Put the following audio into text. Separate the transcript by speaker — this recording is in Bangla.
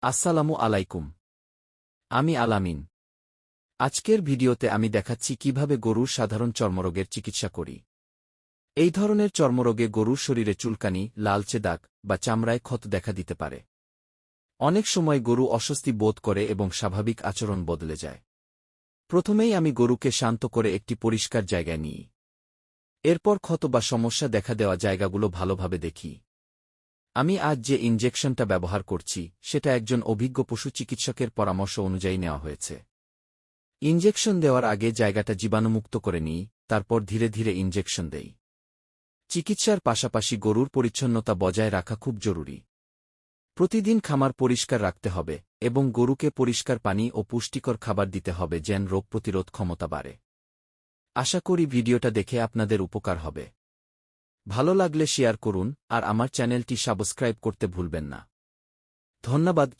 Speaker 1: আসসালামু আলাইকুম। আমি আলামিন। আজকের ভিডিওতে আমি দেখাচ্ছি কিভাবে গরুর সাধারণ চর্মরোগের চিকিৎসা করি। এই ধরনের চর্মরোগে গরুর শরীরে চুলকানি, লালচে দাগ বা চামড়ায় ক্ষত দেখা দিতে পারে। অনেক সময় গরু অস্বস্তি বোধ করে এবং স্বাভাবিক আচরণ বদলে যায়। প্রথমেই আমি গরুকে শান্ত করে একটি পরিষ্কার জায়গায় নিই। এরপর ক্ষত বা সমস্যা দেখা দেওয়া জায়গাগুলো ভালোভাবে দেখি। আমি আজ যে ইনজেকশনটা ব্যবহার করছি সেটা একজন অভিজ্ঞ পশু চিকিৎসকের পরামর্শ অনুযায়ী নেওয়া হয়েছে। ইনজেকশন দেওয়ার আগে জায়গাটা জীবাণুমুক্ত করে নিই, তারপর ধীরে ধীরে ইনজেকশন দেই। চিকিৎসার পাশাপাশি গরুর পরিচ্ছন্নতা বজায় রাখা খুব জরুরি। প্রতিদিন খামার পরিষ্কার রাখতে হবে এবং গরুকে পরিষ্কার পানি ও পুষ্টিকর খাবার দিতে হবে যেন রোগ প্রতিরোধ ক্ষমতা বাড়ে। আশা করি ভিডিওটা দেখে আপনাদের উপকার হবে। ভালো লাগলে শেয়ার করুন আর আমার চ্যানেলটি সাবস্ক্রাইব করতে ভুলবেন না। ধন্যবাদ।